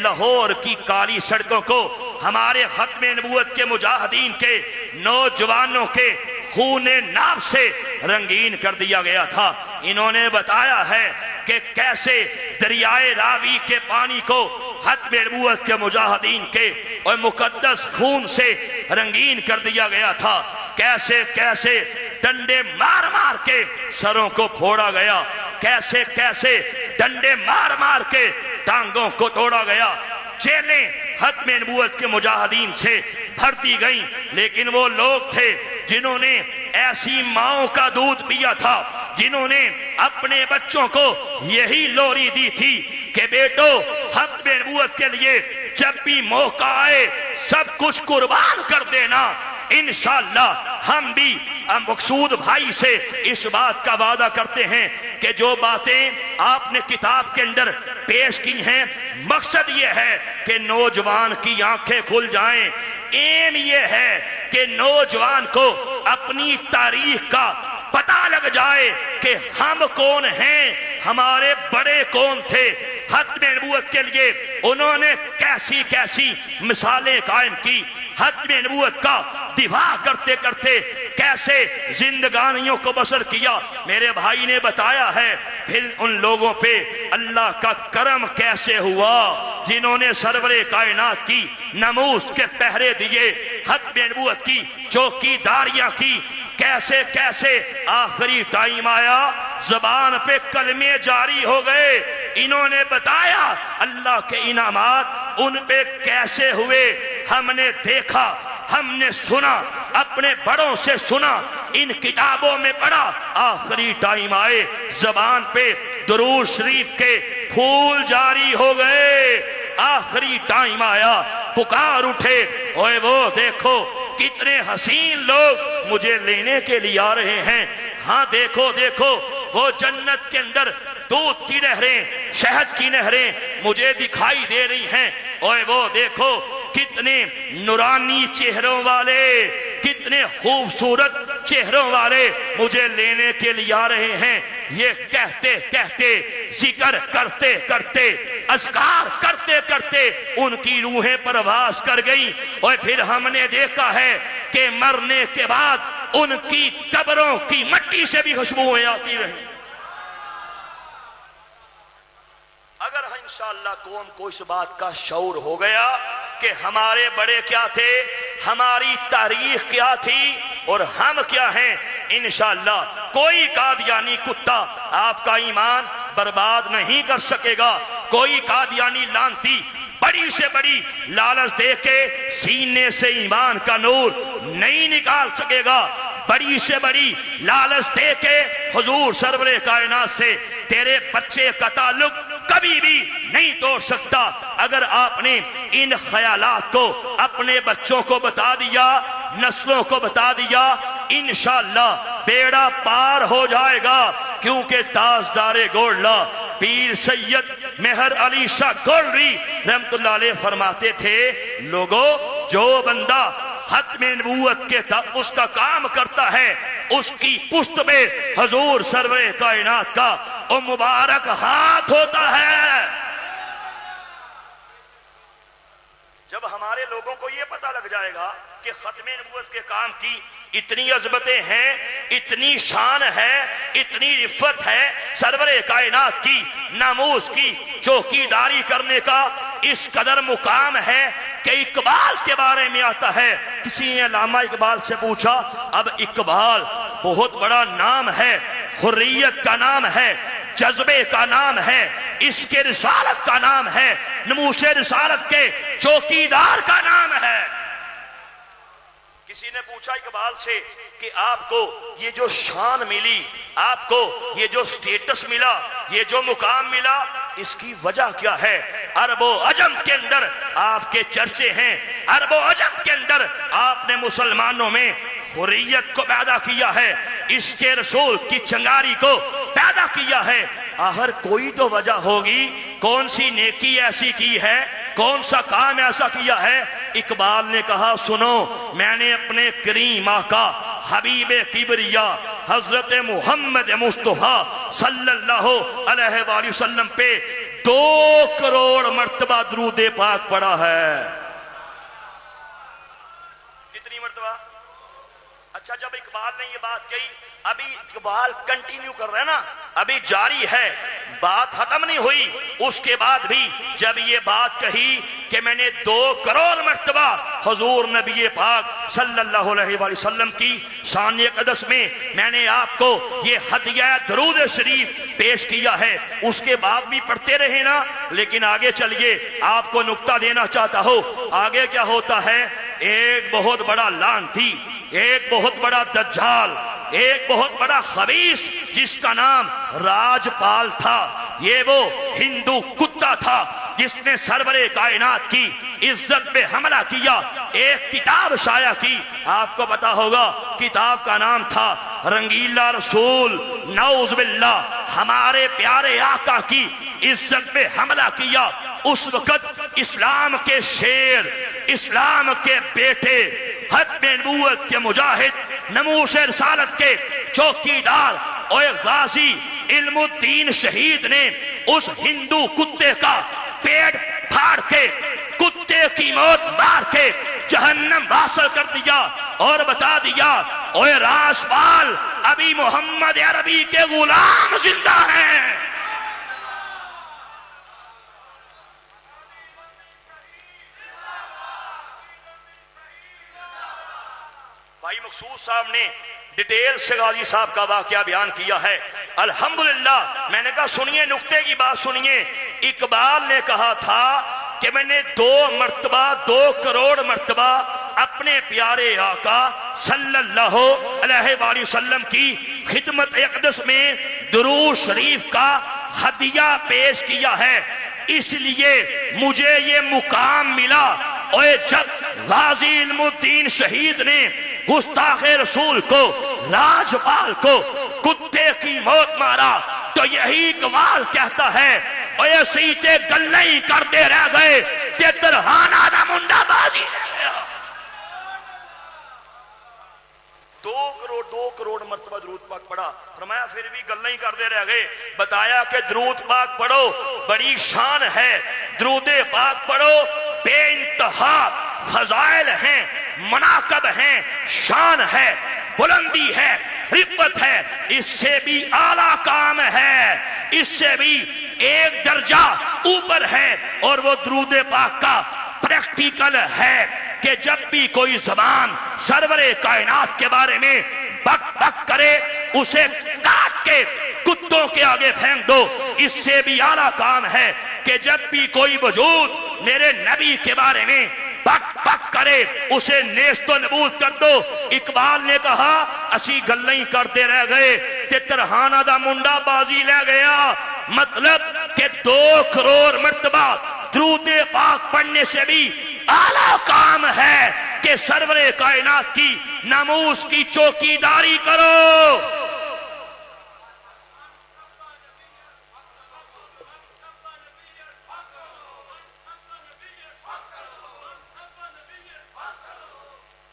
A: لاہور کی کالی سڑکوں کو ہمارے ختم نبوت کے مجاہدین کے نوجوانوں کے خون ناب سے رنگین کر دیا گیا تھا۔ انہوں نے بتایا ہے کہ کیسے دریائے راوی کے پانی کو ختم نبوت کے مجاہدین کے اور مقدس خون سے رنگین کر دیا گیا تھا، کیسے کیسے ڈنڈے مار مار کے سروں کو پھوڑا گیا، کیسے کیسے ڈنڈے مار مار کے ٹانگوں کو توڑا گیا، جیلیں ختم نبوت کے مجاہدین سے بھر دی گئیں۔ لیکن وہ لوگ تھے جنہوں نے ایسی ماؤں کا دودھ پیا تھا، جنہوں نے اپنے بچوں کو یہی لوری دی تھی کہ بیٹو ختم نبوت کے لیے جب بھی موقع آئے سب کچھ قربان کر دینا۔ انشاءاللہ ہم بھی مقصود بھائی سے اس بات کا وعدہ کرتے ہیں کہ جو باتیں آپ نے کتاب کے اندر پیش کی ہیں، مقصد یہ ہے کہ نوجوان کی آنکھیں کھل جائیں، ایم یہ ہے کہ نوجوان کو اپنی تاریخ کا پتہ لگ جائے کہ ہم کون ہیں، ہمارے بڑے کون تھے۔ ختم نبوت کے لیے انہوں نے کیسی کیسی مثالیں قائم کی، ختم نبوت کا دفاع کرتے کرتے کیسے زندگانیوں کو بسر کیا۔ میرے بھائی نے بتایا ہے پھر ان لوگوں پہ اللہ کا کرم کیسے ہوا جنہوں نے سرور کائنات کی ناموس کے پہرے دیے، ختم نبوت کی چوکی داریاں کی، کیسے کیسے آخری ٹائم آیا زبان پہ کلمے جاری ہو گئے۔ انہوں نے بتایا اللہ کے انعامات ان پہ کیسے ہوئے، ہم نے دیکھا، ہم نے سنا، اپنے بڑوں سے سنا، ان کتابوں میں پڑھا، آخری ٹائم آئے زبان پہ درود شریف کے پھول جاری ہو گئے، آخری ٹائم آیا پکار اٹھے، اوے وہ دیکھو کتنے حسین لوگ مجھے لینے کے لیے آ رہے ہیں، ہاں دیکھو دیکھو وہ جنت کے اندر دودھ کی نہریں، شہد کی نہریں مجھے دکھائی دے رہی ہیں، اوے وہ دیکھو کتنے نورانی چہروں والے، کتنے خوبصورت چہروں والے مجھے لینے کے لیے آ رہے ہیں۔ یہ کہتے کہتے، ذکر کرتے کرتے، اذکار کرتے کرتے ان کی روحیں پرواز کر گئیں، اور پھر ہم نے دیکھا ہے کہ مرنے کے بعد ان کی قبروں کی مٹی سے بھی خوشبوئیں آتی رہیں۔ اگر انشاءاللہ قوم کو اس بات کا شعور ہو گیا کہ ہمارے بڑے کیا تھے، ہماری تاریخ کیا تھی اور ہم کیا ہیں، انشاءاللہ کوئی قادیانی کتا آپ کا ایمان برباد نہیں کر سکے گا، کوئی قادیانی لانتی بڑی سے بڑی لالچ دے کے سینے سے ایمان کا نور نہیں نکال سکے گا، بڑی سے بڑی لالچ دے کے حضور سرور کائنات سے تیرے بچے کا تعلق کبھی بھی نہیں توڑ سکتا۔ اگر آپ نے ان خیالات کو اپنے بچوں کو بتا دیا، نسلوں کو بتا دیا، انشاءاللہ بیڑا پار ہو جائے گا، کیونکہ تاجدار گولڈا پیر سید مہر علی شاہ گولری رحمت اللہ علیہ فرماتے تھے، لوگو جو بندہ ختم نبوت کے اس کا کام کرتا ہے، اس کی پشت میں حضور سرور کائنات کا وہ مبارک ہاتھ ہوتا ہے۔ جب ہمارے لوگوں کو یہ پتہ لگ جائے گا کہ ختم نبوت کے کام کی اتنی عظمتیں ہیں، اتنی شان ہے، اتنی عفت ہے، سرور کائنات کی ناموس کی چوکی داری کرنے کا اس قدر مقام ہے کہ اقبال کے بارے میں آتا ہے، کسی نے علامہ اقبال سے پوچھا، اب اقبال بہت بڑا نام ہے، حریت کا نام ہے، جذبے کا نام ہے، اس کے رسالت کا نام ہے، نموش رسالت کے چوکیدار کا نام ہے۔ کسی نے پوچھا اقبال سے کہ آپ کو یہ جو شان ملی، آپ کو یہ جو سٹیٹس ملا، یہ جو مقام ملا، اس کی وجہ کیا ہے؟ عرب و عجم کے اندر آپ کے چرچے ہیں، عرب و عجم کے اندر آپ نے مسلمانوں میں حریت کو پیدا کیا ہے، عشق رسول کی چنگاری کو پیدا کیا ہے۔ آخر کوئی تو وجہ ہوگی، کون سی نیکی ایسی کی ہے، کون سا کام ایسا کیا ہے؟ اقبال نے کہا سنو، میں نے اپنے کریم آقا حبیب کبریا حضرت محمد مصطفیٰ صلی اللہ علیہ وآلہ وسلم پہ 2 کروڑ مرتبہ درود پاک پڑھا ہے۔ کتنی مرتبہ؟ اچھا، جب اقبال نے یہ بات کہی، ابھی اقبال کنٹینیو کر رہے ہیں نا، ابھی جاری ہے، بات ختم نہیں ہوئی۔ اس کے بعد بھی جب یہ بات کہی کہ میں نے 2 کروڑ مرتبہ حضور نبی پاک صلی اللہ علیہ وآلہ وسلم کی شان اقدس میں نے آپ کو یہ ہدیہ درود شریف پیش کیا ہے، اس کے بعد بھی پڑھتے رہے نا۔ لیکن آگے چلیے، آپ کو نکتہ دینا چاہتا ہوں، آگے کیا ہوتا ہے؟ ایک بہت بڑا لعنتی، ایک بہت بڑا دجال، ایک بہت بڑا خبیث جس کا نام راجپال تھا، یہ وہ ہندو کتا تھا جس نے سرور کائنات کی عزت پہ حملہ کیا، ایک کتاب شائع کی، آپ کو پتا ہوگا کتاب کا نام تھا رنگیلا رسول۔ نعوذ باللہ، ہمارے پیارے آقا کی عزت پہ حملہ کیا۔ اس وقت اسلام کے شیر، اسلام کے بیٹے، ختم نبوت کے مجاہد، نموش رسالت کے چوکیدار اور غازی علم الدین شہید نے اس ہندو کتے کا پیٹ پھاڑ کے، کتے کی موت مار کے جہنم واصل کر دیا اور بتا دیا اوے راجپال، ابھی محمد عربی کے غلام زندہ ہیں۔ بھائی مقصود صاحب نے ڈیٹیل سے غازی صاحب کا واقعہ بیان کیا ہے، الحمدللہ۔ میں نے کہا سنیے، نکتے کی بات سنیے۔ اقبال نے کہا تھا کہ میں نے 2 کروڑ مرتبہ اپنے پیارے آقا صلی اللہ علیہ وآلہ وسلم کی خدمت اقدس میں درود شریف کا ہدیہ پیش کیا ہے، اس لیے مجھے یہ مقام ملا۔ اور جب غازی علم الدین شہید نے گستاخ رسول کو، راجپال کو کتے کی موت مارا تو یہی اقبال کہتا ہے اور یہ سیتے گلیں کرتے رہ گئے کہ ترہانہ دا منڈا بازی رہ گیا۔ 2 کروڑ مرتبہ درود پاک پڑھا، فرمایا پھر بھی گلیں کرتے رہ گئے۔ بتایا کہ درود پاک پڑھو، بڑی شان ہے، درود پاک پڑھو، بے انتہا فضائل ہیں، مناقب ہیں، شان ہے، بلندی ہے، رفعت ہے، اس سے بھی اعلیٰ کام ہے، اس سے بھی ایک درجہ اوپر ہے، اور وہ درود پاک کا پریکٹیکل ہے کہ جب بھی کوئی زبان سرور کائنات کے بارے میں بک بک کرے، اسے کاٹ کے کتوں کے آگے پھینک دو۔ اس سے بھی اعلیٰ کام ہے کہ جب بھی کوئی وجود میرے نبی کے بارے میں بک بک کرے، اسے نیست و نبود کر دو۔ اقبال نے کہا اسی گلیں کرتے رہ گئے کہ ترہانہ دا منڈا بازی لے گیا، مطلب کہ 2 کروڑ مرتبہ درود پاک پڑھنے سے بھی اعلیٰ کام ہے کہ سرور کائنات کی ناموس کی چوکیداری کرو۔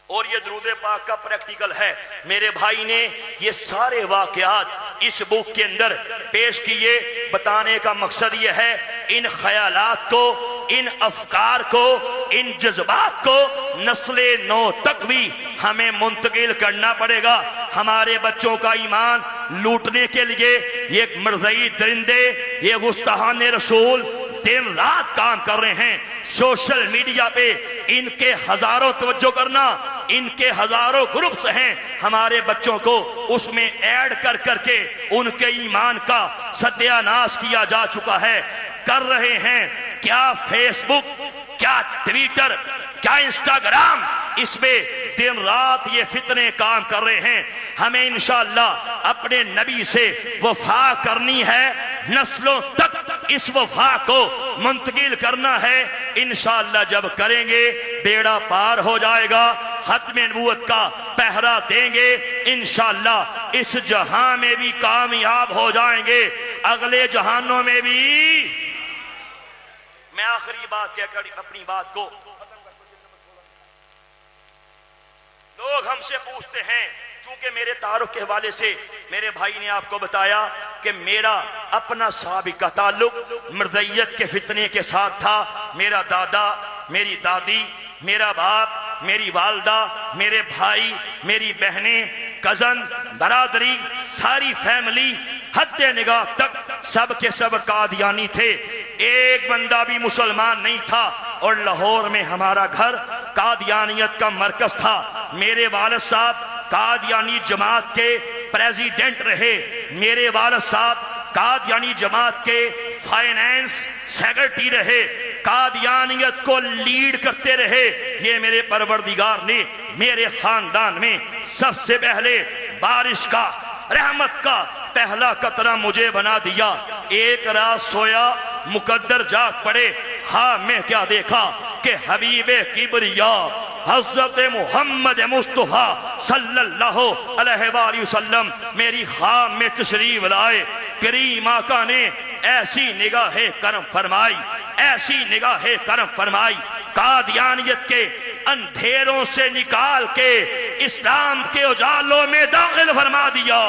A: اور یہ درود پاک کا پریکٹیکل ہے۔ میرے بھائی نے یہ سارے واقعات اس بک کے اندر پیش کیے۔ بتانے کا مقصد یہ ہے ان خیالات کو، ان افکار کو، ان جذبات کو نسل نو تک بھی ہمیں منتقل کرنا پڑے گا۔ ہمارے بچوں کا ایمان لوٹنے کے لیے یہ مرضی درندے، یہ گستاخان رسول دن رات کام کر رہے ہیں۔ سوشل میڈیا پہ ان کے ہزاروں توجہ کرنا، ان کے ہزاروں گروپس ہیں، ہمارے بچوں کو اس میں ایڈ کر کر کے ان کے ایمان کا ستیہ ناش کیا جا چکا ہے۔ کر رہے ہیں کیا فیس بک، کیا ٹویٹر، کیا انسٹاگرام، اس پہ دن رات یہ فتنے کام کر رہے ہیں۔ ہمیں انشاءاللہ اپنے نبی سے وفا کرنی ہے، نسلوں تک اس وفا کو منتقل کرنا ہے، انشاءاللہ جب کریں گے بیڑا پار ہو جائے گا، ختم نبوت کا پہرا دیں گے، انشاءاللہ اس جہاں میں بھی کامیاب ہو جائیں گے، اگلے جہانوں میں بھی۔ میں آخری بات کہہ کر اپنی بات کو، لوگ ہم سے پوچھتے ہیں، چونکہ میرے تعارف کے حوالے سے میرے بھائی نے آپ کو بتایا کہ میرا اپنا سابقہ تعلق مرزیت کے فتنے کے ساتھ تھا، میرا دادا، میری دادی، میرا باپ، میری والدہ، میرے بھائی، میری بہنیں، کزن، برادری، ساری فیملی حد نگاہ تک سب کے سب قادیانی تھے، ایک بندہ بھی مسلمان نہیں تھا، اور لاہور میں ہمارا گھر قادیانیت کا مرکز تھا۔ میرے والد صاحب قادیانی جماعت کے پریزیڈنٹ رہے، میرے والد صاحب قادیانی جماعت کے فائنینس سیکرٹری رہے، قادیانیت کو لیڈ کرتے رہے۔ یہ میرے پروردگار نے میرے خاندان میں سب سے پہلے بارش کا، رحمت کا پہلا قطرہ مجھے بنا دیا۔ ایک رات سویا، مقدر جاگ پڑے، خواب میں کیا دیکھا کہ حبیب کبریا حضرت محمد مصطفیٰ صلی اللہ علیہ وآلہ وسلم میری خواب میں تشریف لائے۔ کریم آقا نے ایسی نگاہ کرم فرمائی، ایسی نگاہ کرم فرمائی، قادیانیت کے اندھیروں سے نکال کے اسلام کے اجالوں میں داخل فرما دیا۔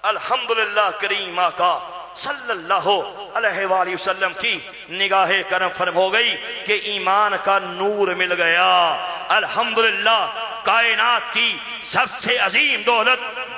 A: الحمدللہ کریم آقا صلی اللہ علیہ وآلہ وسلم کی نگاہ کرم فرم ہو گئی کہ ایمان کا نور مل گیا۔ الحمدللہ کائنات کی سب سے عظیم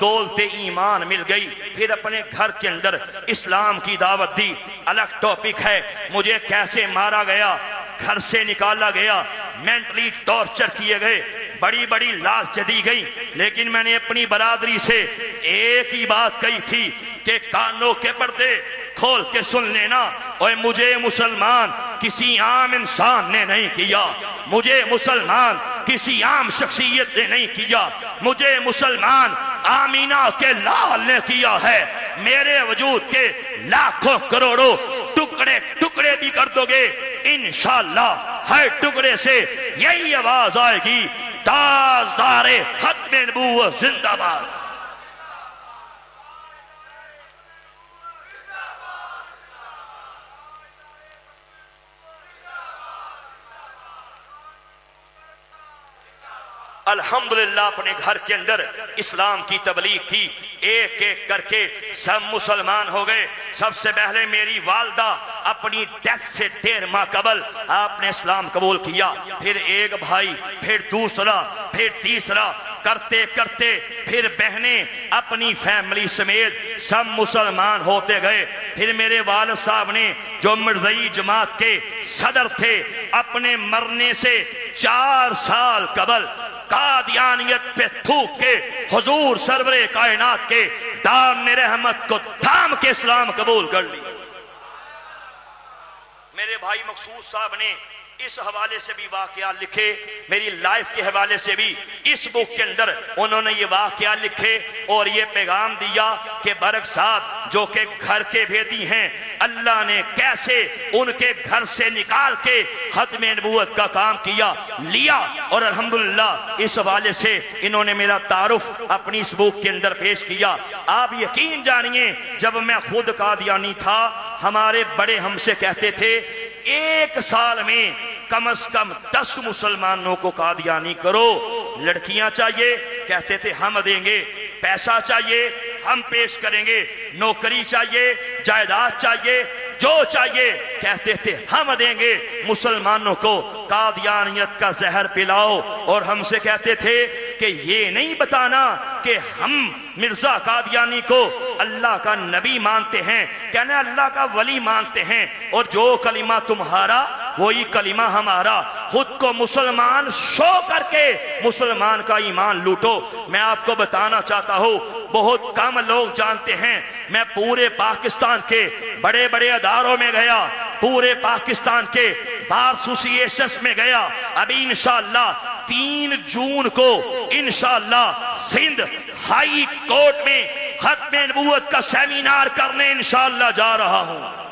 A: دولت ایمان مل گئی۔ پھر اپنے گھر کے اندر اسلام کی دعوت دی۔ الگ ٹاپک ہے مجھے کیسے مارا گیا، گھر سے نکالا گیا، مینٹلی ٹارچر کیے گئے، بڑی بڑی لالچ دی گئی، لیکن میں نے اپنی برادری سے ایک ہی بات کہی تھی کہ کانوں کے پردے کھول کے سن لینا، اور مجھے مسلمان کسی عام انسان نے نہیں کیا، مجھے مسلمان کسی عام شخصیت نے نہیں کیا، مجھے مسلمان آمینہ کے لال نے کیا ہے۔ میرے وجود کے لاکھوں کروڑوں ٹکڑے ٹکڑے بھی کر دو گے، انشاءاللہ ہر ٹکڑے سے یہی آواز آئے گی، تاجدار ختم نبوت زندہ باد۔ الحمدللہ اپنے گھر کے اندر اسلام کی تبلیغ کی، ایک ایک کر کے سب مسلمان ہو گئے۔ سب سے پہلے میری والدہ اپنی ڈیتھ سے 13 ماہ قبل آپ نے اسلام قبول کیا، پھر ایک بھائی، پھر دوسرا، پھر تیسرا، کرتے کرتے پھر بہنیں اپنی فیملی سمیت سب مسلمان ہوتے گئے۔ پھر میرے والد صاحب نے جو مرزئی جماعت کے صدر تھے، اپنے مرنے سے 4 سال قبل قادیانیت پہ تھوک کے حضور سرور کائنات کے دام رحمت کو تھام کے اسلام قبول کر لی۔ میرے بھائی مقصود صاحب نے اس حوالے سے بھی واقعات لکھے، میری لائف کے حوالے سے بھی اس بک کے اندر انہوں نے یہ واقعات لکھے اور یہ پیغام دیا کہ برق صاحب جو کہ گھر کے بھیدی ہیں، اللہ نے کیسے ان کے گھر سے نکال کے ختم نبوت کا کام کیا لیا، اور الحمدللہ اس حوالے سے انہوں نے میرا تعارف اپنی اس بک کے اندر پیش کیا۔ آپ یقین جانیے جب میں خود قادیانی تھا، ہمارے بڑے ہم سے کہتے تھے 1 سال میں کم از کم 10 مسلمانوں کو قادیانی کرو۔ لڑکیاں چاہیے، کہتے تھے ہم دیں گے، پیسہ چاہیے ہم پیش کریں گے، نوکری چاہیے، جائیداد چاہیے، جو چاہیے کہتے تھے ہم دیں گے، مسلمانوں کو قادیانیت کا زہر پلاؤ۔ اور ہم سے کہتے تھے کہ یہ نہیں بتانا کہ ہم مرزا قادیانی کو اللہ کا نبی مانتے ہیں، کہنا اللہ کا ولی مانتے ہیں، اور جو کلمہ تمہارا وہی کلمہ ہمارا، خود کو مسلمان شو کر کے مسلمان کا ایمان لوٹو۔ میں آپ کو بتانا چاہتا ہوں بہت کم لوگ جانتے ہیں، میں پورے پاکستان کے بڑے بڑے اداروں میں گیا، پورے پاکستان کے بار ایسوسییشنز میں گیا۔ ابھی انشاءاللہ 3 جون کو انشاءاللہ سندھ ہائی کورٹ میں ختم نبوت کا سیمینار کرنے انشاءاللہ جا رہا ہوں۔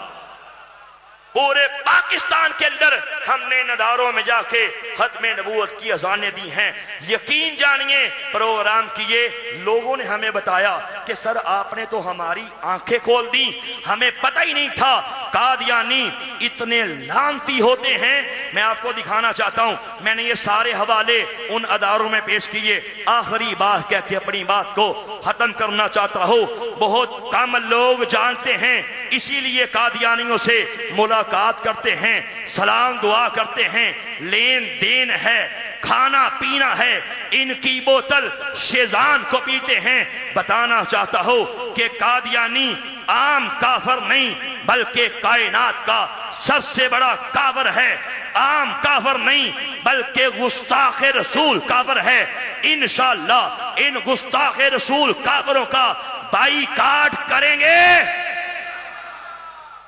A: پورے پاکستان کے اندر ہم نے نداروں میں جا کے ختم نبوت کی اذانیں دی ہیں۔ یقین جانیے پروگرام کیے، لوگوں نے ہمیں بتایا کہ سر آپ نے تو ہماری آنکھیں کھول دی، ہمیں پتہ ہی نہیں تھا قادیانی اتنے لعنتی ہوتے ہیں۔ میں آپ کو دکھانا چاہتا ہوں، میں نے یہ سارے حوالے ان اداروں میں پیش کیے۔ آخری بات کہہ کے اپنی بات کو ختم کرنا چاہتا ہوں، بہت کم لوگ جانتے ہیں، اسی لیے قادیانیوں سے ملاقات کرتے ہیں، سلام دعا کرتے ہیں، لین دین ہے، کھانا پینا ہے، ان کی بوتل شیزان کو پیتے ہیں۔ بتانا چاہتا ہوں کہ قادیانی عام کافر نہیں بلکہ کائنات کا سب سے بڑا کافر ہے، عام کافر نہیں بلکہ گستاخ رسول کافر ہے۔ انشاءاللہ ان گستاخ رسول کافروں کا بائیکاٹ کریں گے۔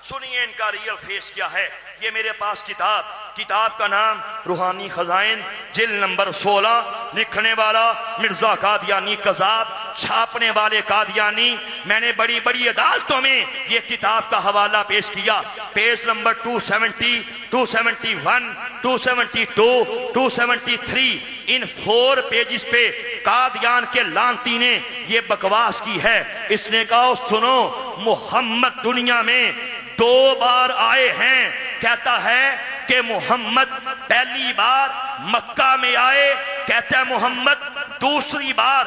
A: سنیے ان کا ریئل فیس کیا ہے۔ یہ میرے پاس کتاب کا نام روحانی خزائن، جلد نمبر 16، لکھنے والا مرزا قادیانی قذاب، چھاپنے والے قادیانی۔ میں نے بڑی بڑی عدالتوں میں یہ کتاب کا حوالہ پیش کیا۔ پیج نمبر 270، 271، 272، 273، ان 4 پیجز پہ قادیان کے لعنتی نے یہ بکواس کی ہے۔ اس نے کہا سنو، محمد دنیا میں 2 بار آئے ہیں۔ کہتا ہے کہ محمد پہلی بار مکہ میں آئے، کہتا ہے محمد دوسری بار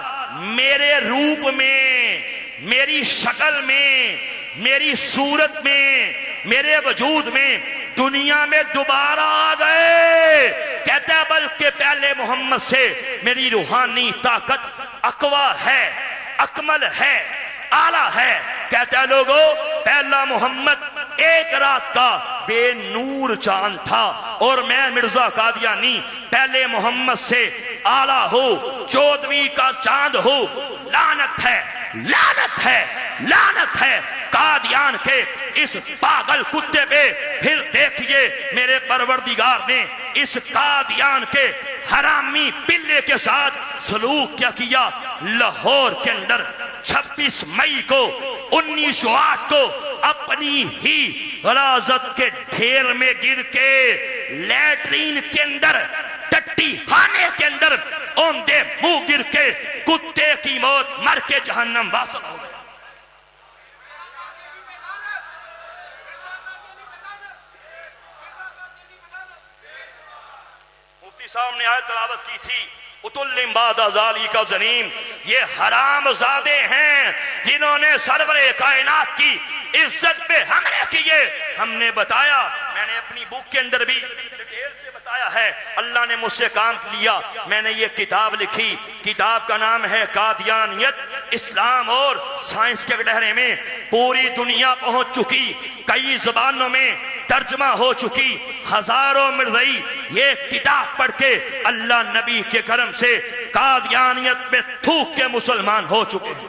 A: میرے روپ میں، میری شکل میں، میری صورت میں، میرے وجود میں دنیا میں دوبارہ آ گئے۔ کہتا ہے بلکہ پہلے محمد سے میری روحانی طاقت اقویٰ ہے، اکمل ہے، اعلیٰ ہے۔ کہتا ہے لوگو پہلا محمد ایک رات کا بے نور چاند تھا، اور میں مرزا قادیانی پہلے محمد سے اعلیٰ ہو، 14ویں کا چاند ہو۔ لعنت ہے، لعنت ہے، لعنت ہے قادیان کے اس پاگل کتے پہ۔ پھر دیکھیے میرے پروردگار نے اس قادیان کے حرامی پلے کے ساتھ سلوک کیا کیا۔ لاہور کے اندر 26 مئی کو 1908 کو اپنی ہی غلاظت کے ڈھیر میں گر کے لیٹرین کے اندر، ٹٹی خانے کے اندر اوندے منہ گر کے کتے کی موت مر کے جہنم واصل ہو گئے۔ مفتی صاحب نے آیت تلاوت کی تھی، اتلم بعد ذالی کا زنیم۔ یہ حرام زادے ہیں جنہوں نے سرور کائنات کی عزت پہ حملے کیے۔ ہم نے بتایا، میں نے اپنی بک کے اندر بھی ڈیٹیل سے بتایا ہے، اللہ نے مجھ سے کام لیا، میں نے یہ کتاب لکھی۔ کتاب کا نام ہے قادیانیت، اسلام اور سائنس کے گہرے میں۔ پوری دنیا پہنچ چکی، کئی زبانوں میں ترجمہ ہو چکی، ہزاروں مرزائی یہ کتاب پڑھ کے اللہ نبی کے کرم سے قادیانیت میں تھوک کے مسلمان ہو چکے ہیں۔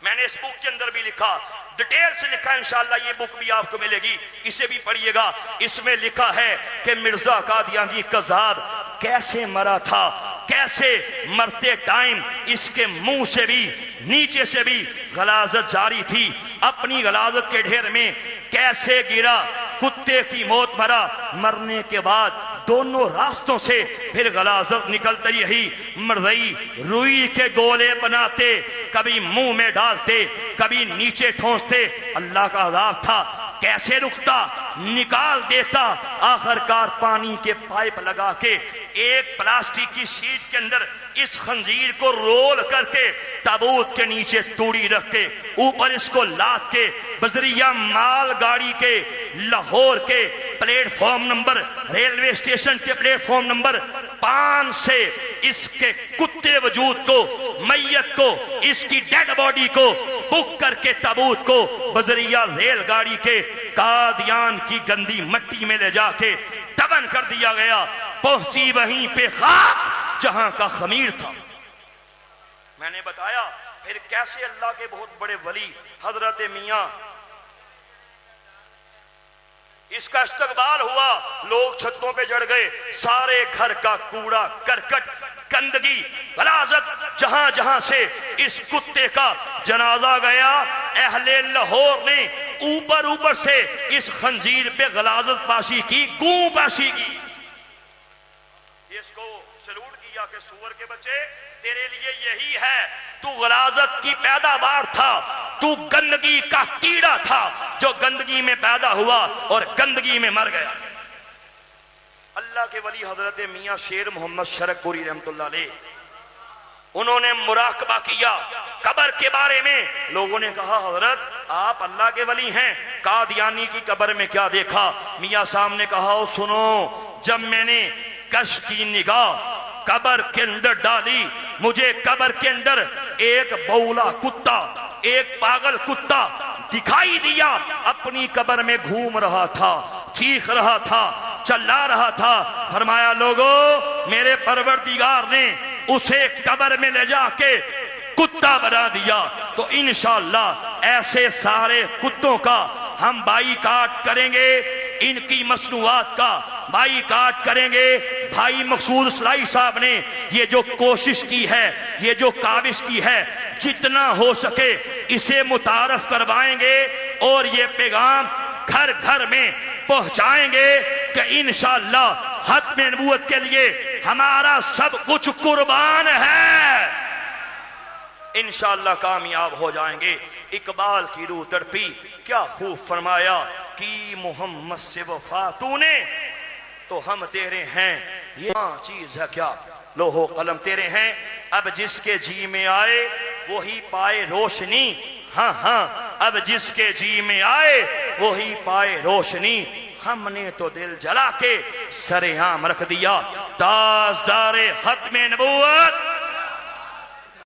A: میں نے اس بک کے اندر بھی لکھا، ڈیٹیل سے لکھا، انشاءاللہ یہ بک بھی آپ کو ملے گی، اسے بھی پڑھیے گا۔ اس میں لکھا ہے کہ مرزا قادیانی قذاب کیسے مرا تھا، کیسے مرتے ٹائم اس کے منہ سے بھی نیچے سے بھی غلاظت جاری تھی، اپنی غلاظت کے ڈھیر میں کیسے گرا، کتے کی موت مرا، مرنے کے بعد دونوں راستوں سے پھر غلاظت نکلتی رہی۔ مرضی روئی کے گولے بناتے، کبھی منہ میں ڈالتے، کبھی نیچے ٹھونستے، اللہ کا عذاب تھا، کیسے رکتا، نکال دیتا، آخر کار پانی کے پائپ لگا کے ایک پلاسٹک کی شیٹ کے اندر اس خنزیر کو رول کر کے تابوت کے نیچے توڑی رکھ کے اوپر اس کو لاد کے بذریعہ مال گاڑی کے لاہور کے plate form number, railway station کے پلیٹ فارم نمبر 5 سے اس کے کتے وجود کو، میت کو، اس کی ڈیڈ باڈی کو بک کر کے تابوت کو بذریعہ ریل گاڑی کے قادیان کی گندی مٹی میں لے جا کے دفن کر دیا گیا۔ پہنچی وہیں پہ خاک جہاں کا خمیر تھا۔ میں نے بتایا پھر کیسے اللہ کے بہت بڑے ولی حضرت میاں اس کا استقبال ہوا، لوگ چھتوں پہ چڑھ گئے، سارے گھر کا کوڑا کرکٹ گندگی غلاظت جہاں جہاں سے اس کتے کا جنازہ گیا، اہل لاہور نے اوپر سے اس خنزیر پہ غلاظت پاشی کی، گوں پاشی کی، اس کو سلوٹ کیا کہ سور کے بچے تیرے لیے یہی ہے، تو غلاظت کی پیداوار تھا، تو گندگی کا کیڑا تھا جو گندگی میں پیدا ہوا اور گندگی میں مر گیا۔ اللہ کے ولی حضرت میاں شیر محمد شرک پوری رحمت اللہ علیہ، انہوں نے مراقبہ کیا قبر کے بارے میں۔ لوگوں نے کہا حضرت آپ اللہ کے ولی ہیں، قادیانی کی قبر میں کیا دیکھا؟ میاں صاحب نے کہا او سنو، جب میں نے کش کی نگاہ قبر کے اندر ڈالی، مجھے قبر کے اندر ایک بولا کتا، ایک پاگل کتا دکھائی دیا، اپنی قبر میں گھوم رہا تھا، چیخ رہا تھا، چلا رہا تھا۔ فرمایا لوگوں میرے پروردگار نے اسے قبر میں لے جا کے کتا بنا دیا، تو انشاءاللہ ایسے سارے کتوں کا ہم بائیکاٹ کریں گے، ان کی مصنوعات کا بائیکاٹ کریں گے۔ بھائی مقصود اسلائی صاحب نے یہ جو کوشش کی ہے، یہ جو کاوش کی ہے، جتنا ہو سکے اسے متعارف کروائیں گے اور یہ پیغام گھر گھر میں پہنچائیں گے کہ انشاءاللہ ختم نبوت کے لیے ہمارا سب کچھ قربان ہے، انشاءاللہ کامیاب ہو جائیں گے۔ اقبال کی روح تڑپی، کیا خوب فرمایا کہ محمد سے وفا تو نے تو ہم تیرے ہیں، یہ چیز ہے کیا؟ لوح قلم تیرے ہیں، اب جس کے جی میں آئے وہی پائے روشنی، ہاں ہاں اب جس کے جی میں آئے وہی پائے روشنی، ہم نے تو دل جلا کے سر عام رکھ دیا۔ تاجدار ختم نبوت